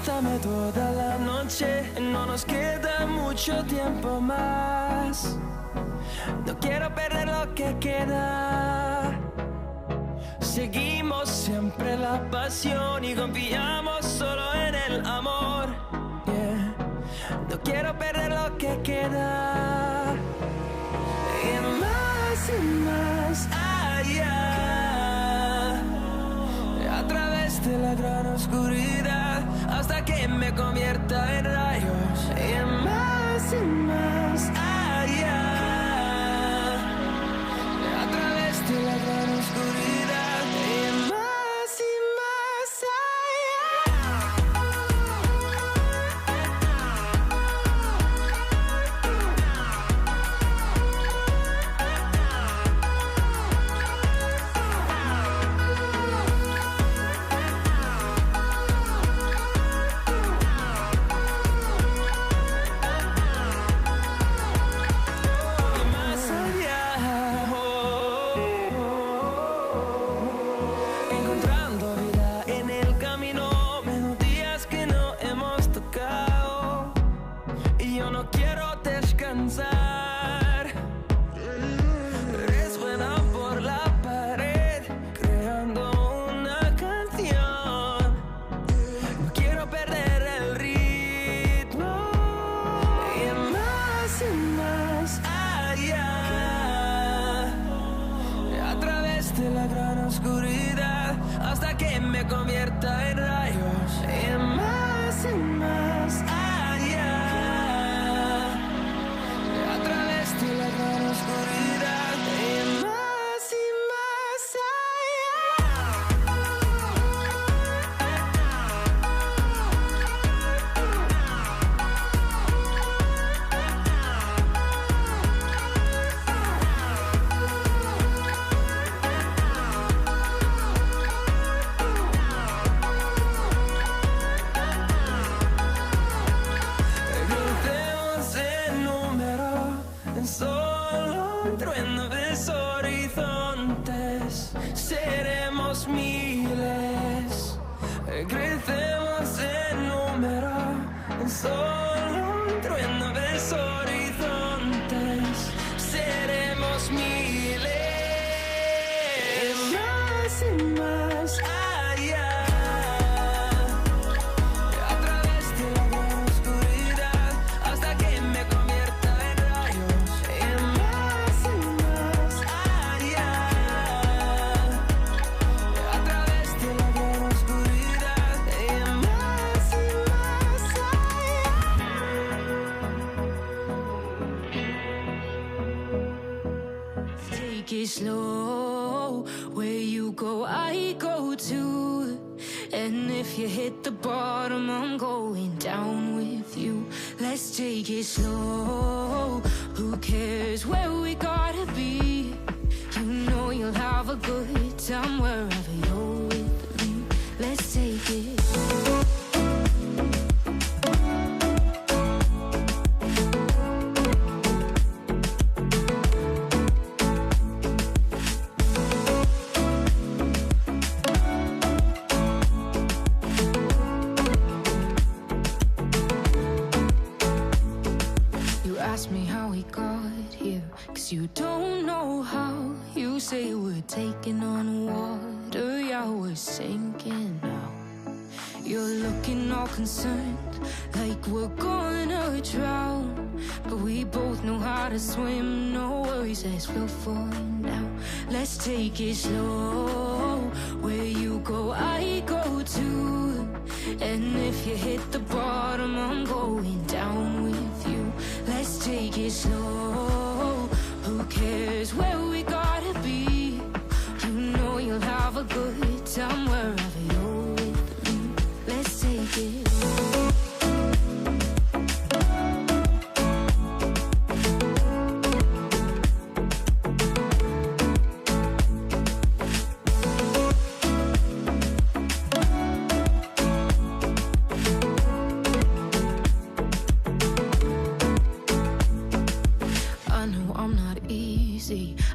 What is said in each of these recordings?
Dame toda la noche, no nos queda mucho tiempo más. No quiero perder lo que queda. Seguimos siempre la pasión y confiamos solo en el amor. Yeah. No quiero perder lo que queda. Y más allá, a través de la gran oscuridad, hasta que me convierta en rayos. Y más allá, a través de la gran oscuridad. Y más convierta en rayos. Y más allá, a través de la gran oscuridad. Y más seremos miles, crecemos en número, en solo un trueno de horizontes, seremos miles, y más allá, a través de la gran oscuridad, hasta que me convierta en rayos. Y más allá, a través de la gran oscuridad. Y más allá. Take it slow, where you go, I go too. And if you hit the bottom, I'm going down with you. Let's take it slow, who cares where we gotta be? You know you'll have a good time wherever you're with me. Let's take it. Ask me how we got here, 'cause you don't know how. You say we're taking on water, yeah, we're sinking now. You're looking all concerned, like we're gonna drown. But we both know how to swim, no worries as we'll fall now. Let's take it slow, where you go, I go too. And if you hit the bottom, I'm going down with you. Let's take it slow, who cares where we gotta be? You know you'll have a good time wherever you're with me. Let's take it.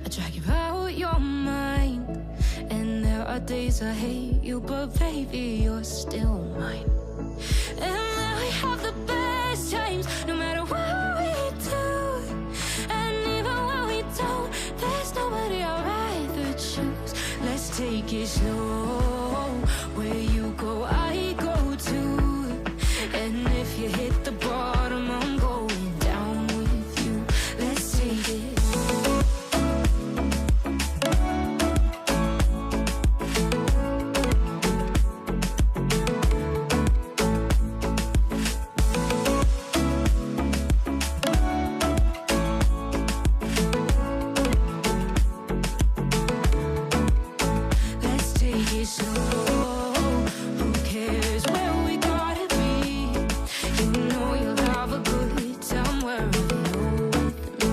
I drag you out your mind, and there are days I hate you, but baby, you're still mine. times, no matter what we do. And even when we don't, there's nobody I'd rather choose. Let's take it slow. Where you go, I go too. And if you hit the bottom, I'm going down with you. Let's take it. Let's take it slow. Who cares where we gotta be? You know you'll have a good time wherever you're with me.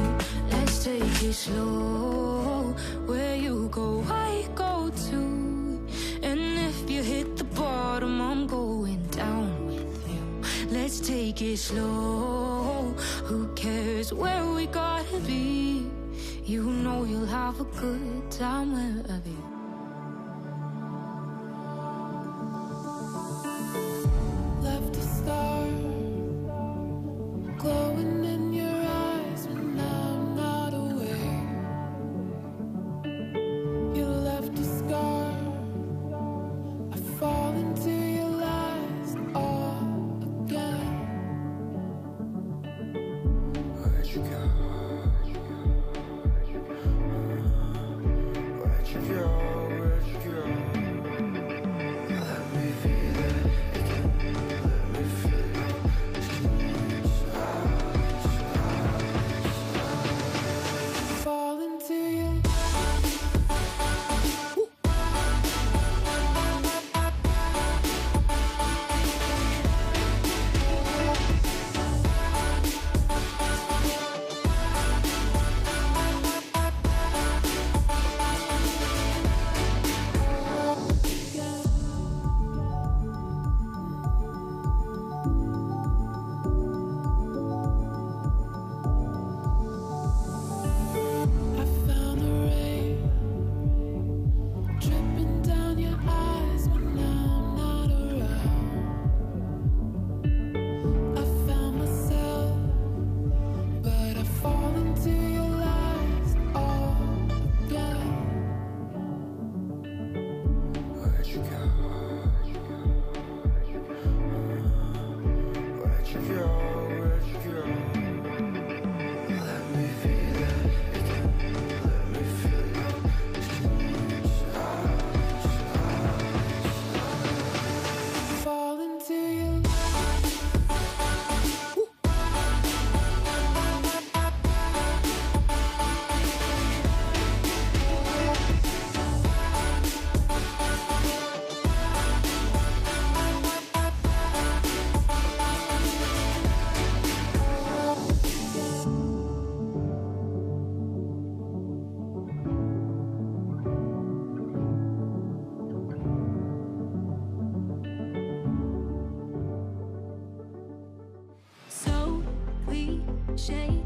Let's take it slow. Where you go, I go too. And if you hit the bottom, I'm going down with you. Let's take it slow. Who cares where we gotta be? You know you'll have a good time wherever you. Left a star glowing in your eyes when I'm not aware. You left a scar. I fall into your lies all again. Where'd you go? Where'd you go? Where'd you go? Let me feel it again. Let me feel it. Fall into you. I found the rain dripping down your eyes when I'm not around. I found myself, but I fall into your lies all again. Where'd you go? Where'd you go? Where'd you go? Let me feel it again. Let me feel it. Fall into you. So cliche,